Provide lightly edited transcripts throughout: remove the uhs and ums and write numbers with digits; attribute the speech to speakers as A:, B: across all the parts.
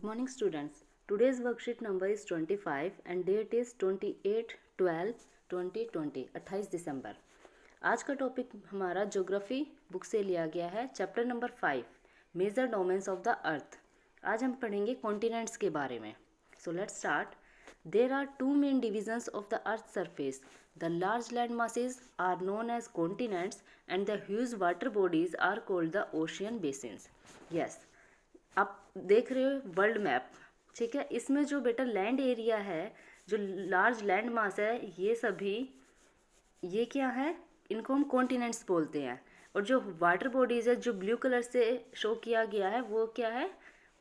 A: Good morning students. Today's worksheet number is 25 and date is 28/12/2020 28 दिसंबर। आज का topic हमारा geography book से लिया गया है, chapter number 5 major domains of the earth. आज हम पढ़ेंगे कॉन्टिनेंट्स के बारे में। So let's start. There are two main divisions of the earth surface. The large land masses are known as continents and the huge water bodies are called the ocean basins. Yes, आप देख रहे हो world map, ठीक है। इसमें जो बेटा land area है, जो लार्ज लैंड मास है, ये सभी ये क्या है, इनको हम कॉन्टिनेंट्स बोलते हैं। और जो वाटर बॉडीज है, जो ब्लू कलर से शो किया गया है, वो क्या है,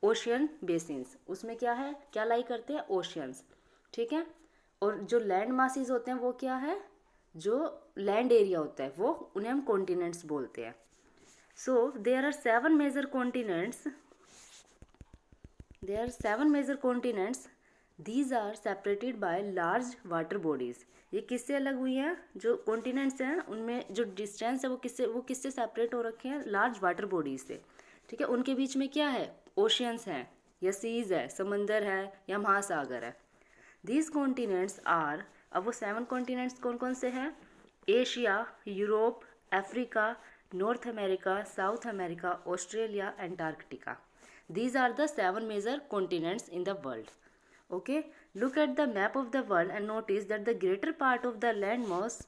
A: ओशियन बेसिन्स। उसमें क्या है, क्या लाई करते हैं, ओशियंस, ठीक है। और जो लैंड मासेस होते हैं वो क्या है, जो लैंड एरिया होता है, वो उन्हें हम कॉन्टिनेंट्स बोलते हैं। So there are 7 major continents. There are 7 major continents. These are separated by large water bodies. ये किससे अलग हुई हैं, जो कॉन्टिनेंट्स हैं उनमें जो डिस्टेंस है वो किससे सेपरेट हो रखे हैं, लार्ज वाटर बॉडीज से, ठीक है। उनके बीच में क्या है, ओशियंस हैं या सीज है, समंदर है या महासागर है। These continents are, अब वो 7 कॉन्टिनेंट्स कौन कौन से हैं, Asia, Europe, Africa, north America, south America, Australia, Antarctica. These are the 7 major continents in the world. Okay, look at the map of the world and notice that the greater part of the landmass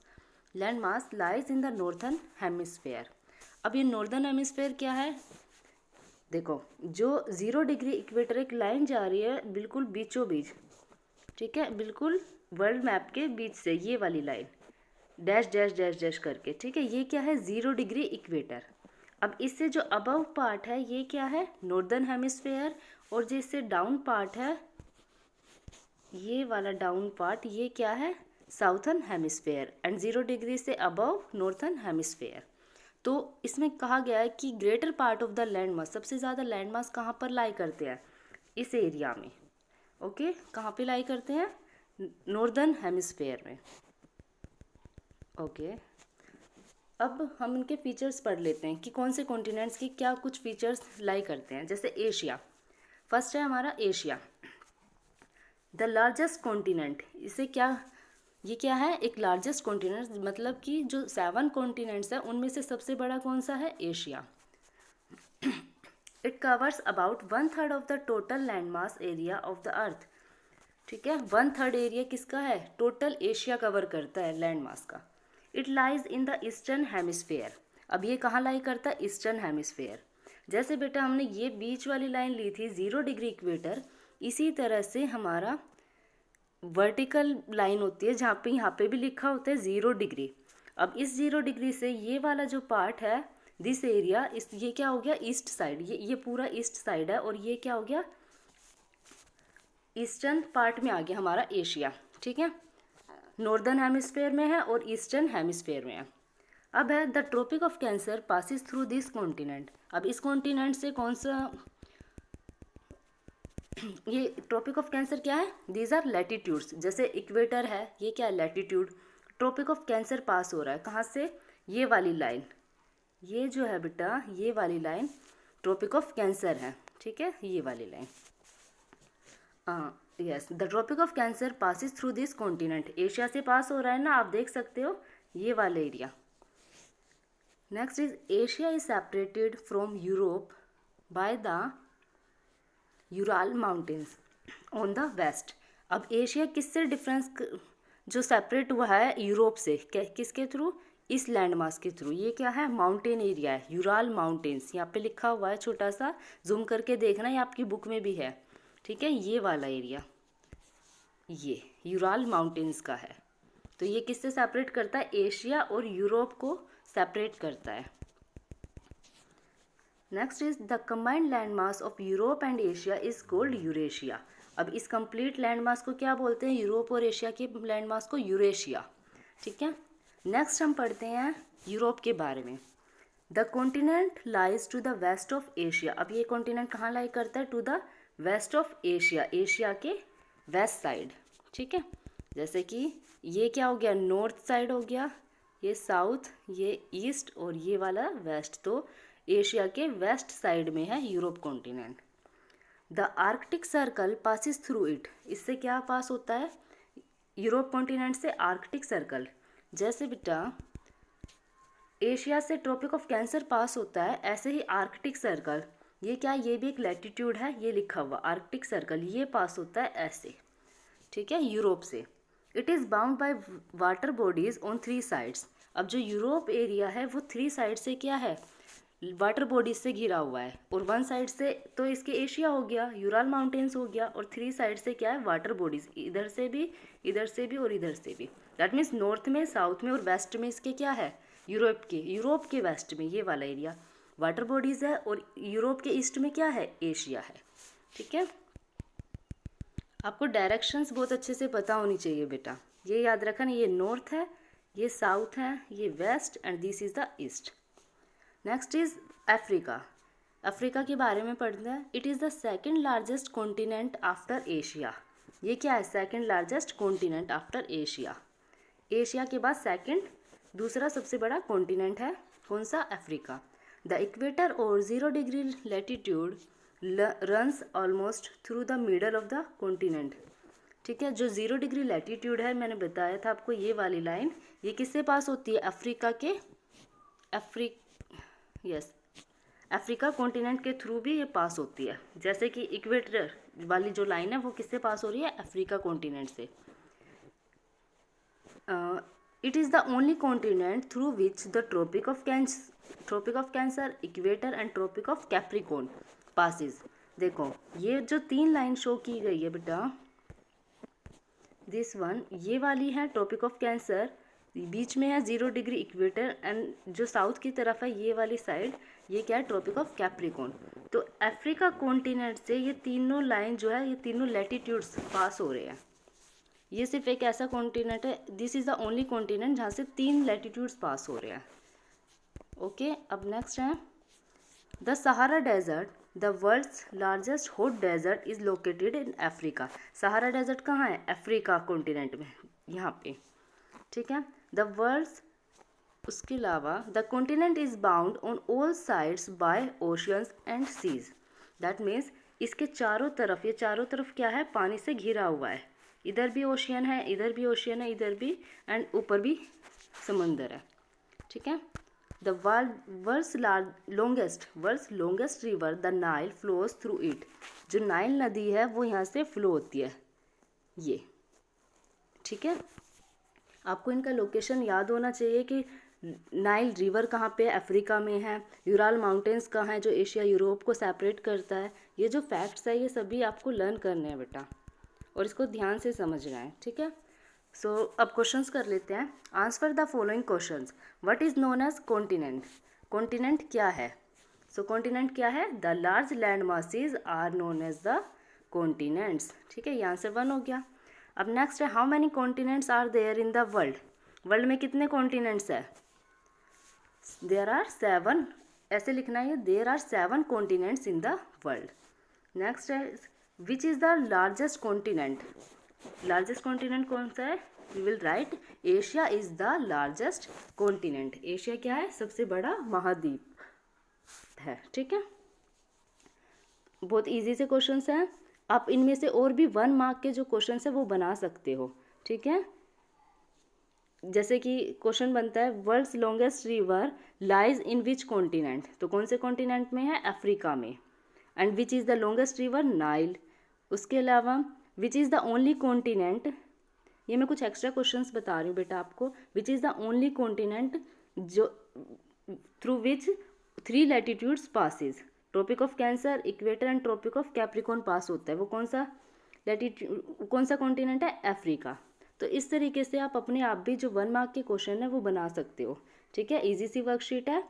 A: lies in the northern hemisphere. अब ये northern hemisphere क्या है, देखो जो 0 degree equator एक line जा रही है बिल्कुल बीचों बीच, ठीक है, बिल्कुल वर्ल्ड मैप के बीच से, ये वाली line dash dash dash dash करके, ठीक है, ये क्या है, 0 डिग्री इक्वेटर। अब इससे जो अबव पार्ट है ये क्या है, नॉर्दर्न हेमिस्फेयर, और जो इससे डाउन पार्ट है, ये वाला डाउन पार्ट, ये क्या है, साउथर्न हेमिस्फेयर, एंड 0 डिग्री से अबव नॉर्थर्न हेमिस्फेयर। तो इसमें कहा गया है कि greater part of the land mass, सबसे ज़्यादा लैंड मास कहाँ पर लाई करते हैं, इस एरिया में। ओके, कहाँ पे लाई करते हैं, नॉर्दर्न हेमिस्फेयर में। ओके, अब हम इनके फीचर्स पढ़ लेते हैं कि कौन से कॉन्टिनेंट्स की क्या कुछ फीचर्स लाई करते हैं। जैसे एशिया, फर्स्ट है हमारा एशिया, द लार्जेस्ट कॉन्टिनेंट। इसे क्या, ये क्या है, एक लार्जेस्ट कॉन्टिनेंट, मतलब कि जो 7 कॉन्टिनेंट्स हैं उनमें से सबसे बड़ा कौन सा है, Asia. It covers about 1/3 of the total land mass area of the अर्थ, ठीक है। 1/3 एरिया किसका है, टोटल एशिया कवर करता है लैंड मास का। It lies in the eastern hemisphere. अब ये कहाँ लाई करता है, ईस्टर्न हेमिस्फेयर। जैसे बेटा हमने ये बीच वाली लाइन ली थी 0 डिग्री इक्वेटर, इसी तरह से हमारा वर्टिकल लाइन होती है जहाँ पे यहाँ पे भी लिखा होता है 0 डिग्री। अब इस 0 डिग्री से ये वाला जो पार्ट है, दिस एरिया, इस ये क्या हो गया, ईस्ट साइड, ये पूरा ईस्ट साइड है, और ये क्या हो गया, ईस्टर्न पार्ट में आ गया हमारा एशिया, ठीक है। नॉर्दर्न हेमिस्फेयर में है और ईस्टर्न हेमिस्फेयर में है। अब है the tropic of cancer passes through this continent. अब इस कॉन्टिनेंट से कौन सा, ये ट्रॉपिक ऑफ कैंसर क्या है, दीज आर लैटिट्यूड्स। जैसे इक्वेटर है, ये क्या है, लैटिट्यूड। ट्रॉपिक ऑफ कैंसर पास हो रहा है कहाँ से, ये वाली लाइन, ये जो है बेटा, ये वाली लाइन ट्रॉपिक ऑफ कैंसर है, ठीक है, ये वाली line. Yes, the tropic of cancer passes through this continent. Asia से पास हो रहा है ना, आप देख सकते हो ये वाला area. Next is Asia is separated from Europe by the Ural mountains on the west. अब एशिया किससे डिफरेंस, जो सेपरेट हुआ है यूरोप से, किसके थ्रू, इस लैंड मास के थ्रू। ये क्या है, माउंटेन एरिया है, यूराल माउंटेन्स, यहाँ पे लिखा हुआ है, छोटा सा जूम करके देखना, ये आपकी बुक में भी है, ठीक है। ये वाला एरिया ये यूराल माउंटेन्स का है। तो ये किससे सेपरेट करता है, एशिया और यूरोप को सेपरेट करता है। Next is the combined land mass of Europe and Asia is called Eurasia. अब इस कंप्लीट लैंड मास को क्या बोलते हैं, यूरोप और एशिया के लैंड मास को यूरेशिया, ठीक है। नेक्स्ट हम पढ़ते हैं यूरोप के बारे में। The continent lies to the west of Asia. अब ये कॉन्टिनेंट कहाँ लाई करता है, to the west of Asia, Asia के वेस्ट साइड, ठीक है। जैसे कि ये क्या हो गया, नॉर्थ साइड हो गया, ये साउथ, ये ईस्ट और ये वाला वेस्ट। तो एशिया के वेस्ट साइड में है Europe continent. The Arctic circle passes through it, इससे क्या पास होता है, यूरोप कॉन्टिनेंट से आर्कटिक सर्कल। जैसे बेटा एशिया से ट्रॉपिक ऑफ कैंसर पास होता है, ऐसे ही आर्कटिक सर्कल, ये क्या, ये भी एक लैटिट्यूड है, ये लिखा हुआ आर्कटिक सर्कल, ये पास होता है ऐसे, ठीक है, यूरोप से। It is bound by water bodies on 3 sides. अब जो यूरोप एरिया है वो 3 साइड से क्या है, वाटर बॉडीज से घिरा हुआ है, और 1 साइड से तो इसके एशिया हो गया, यूराल माउंटेन्स हो गया, और 3 साइड से क्या है, वाटर बॉडीज, इधर से भी, इधर से भी और इधर से भी। दैट मीन्स नॉर्थ में, साउथ में और वेस्ट में इसके क्या है, यूरोप के वेस्ट में ये वाला एरिया वाटर बॉडीज है, और यूरोप के ईस्ट में क्या है, एशिया है, ठीक है। आपको डायरेक्शंस बहुत अच्छे से पता होनी चाहिए बेटा, ये याद रखना, ये नॉर्थ है, ये साउथ है, ये west, and this is the east. Next is Africa. Africa के बारे में पढ़ते हैं। It is the second largest continent after Asia. ये क्या है, second largest continent after Asia. Asia के बाद सेकंड, दूसरा सबसे बड़ा कॉन्टिनेंट है कौन सा, अफ्रीका। द इक्वेटर और 0 degree latitude runs almost through the middle of the continent, ठीक है। जो 0 डिग्री लैटिट्यूड है, मैंने बताया था आपको, ये वाली लाइन, ये किससे पास होती है, अफ्रीका के, अफ्रीका कॉन्टिनेंट के थ्रू भी ये पास होती है। जैसे कि इक्वेटर वाली जो लाइन है वो किससे पास हो रही है, अफ्रीका कॉन्टिनेंट से। It is the only continent through which the tropic of cancer, equator and tropic of capricorn passes. देखो ये जो 3 लाइन शो की गई है बेटा, दिस वन, ये वाली है ट्रॉपिक ऑफ कैंसर, बीच में है 0 डिग्री इक्वेटर, एंड जो साउथ की तरफ है ये वाली साइड, ये क्या है, ट्रॉपिक ऑफ कैप्रिकॉर्न। तो अफ्रीका कॉन्टिनेंट से ये तीनों लाइन जो है, ये तीनों लैटिट्यूड्स पास हो रहे हैं। ये सिर्फ एक ऐसा कॉन्टिनेंट है, this is the only continent जहाँ से 3 लैटिट्यूड्स पास हो रहे हैं। ओके, अब नेक्स्ट है the Sahara desert, the world's largest hot desert is located in Africa. Sahara desert कहाँ है, अफ्रीका कॉन्टिनेंट में, यहाँ पे, ठीक है। द वर्ल्ड्स, उसके अलावा the continent is bound on all sides by oceans and seas. That means इसके चारों तरफ, ये चारों तरफ क्या है, पानी से घिरा हुआ है, इधर भी ओशियन है, इधर भी ओशियन है, इधर भी, एंड ऊपर भी समंदर है, ठीक है। The world's longest river the Nile flows through it. जो नाइल नदी है वो यहाँ से फ्लो होती है, ये, ठीक है। आपको इनका लोकेशन याद होना चाहिए कि नाइल रिवर कहाँ पे, अफ्रीका में है, यूराल माउंटेन्स कहाँ है जो एशिया यूरोप को सेपरेट करता है। ये जो फैक्ट्स है ये सभी आपको लर्न करने हैं बेटा, और इसको ध्यान से समझना है, ठीक है। सो अब क्वेश्चंस कर लेते हैं। Answer the following questions. What is known as continent, continent क्या है। सो कॉन्टिनेंट क्या है, the large land masses are known as the continents, ठीक है, ये आंसर 1 हो गया। अब नेक्स्ट है how many continents are there in the world. World में कितने कॉन्टिनेंट्स है, देयर आर 7, ऐसे लिखना है, there are 7 continents in the world. Next है which is the largest continent, largest continent कौन सा है, we will write Asia is the largest continent. Asia क्या है, सबसे बड़ा महाद्वीप है, ठीक है। बहुत इजी से क्वेश्चंस हैं, आप इनमें से और भी 1 मार्क के जो क्वेश्चंस है वो बना सकते हो, ठीक है। जैसे कि क्वेश्चन बनता है world's longest river lies in which continent, तो कौन से कॉन्टिनेंट में है, अफ्रीका में, and which is the longest river, Nile. उसके अलावा which is the only continent, ये मैं कुछ एक्स्ट्रा क्वेश्चंस बता रही हूँ बेटा आपको, which is the only continent जो through which 3 latitudes passes, tropic of cancer, equator and tropic of capricorn pass होता है, वो कौन सा लैटिट्यूड, कौन सा कॉन्टिनेंट है, अफ्रीका। तो इस तरीके से आप अपने आप भी जो 1 मार्क के क्वेश्चन है वो बना सकते हो, ठीक है। इजी सी वर्कशीट है,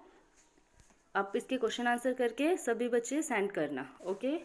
A: आप इसके क्वेश्चन आंसर करके सभी बच्चे सेंड करना, ओके।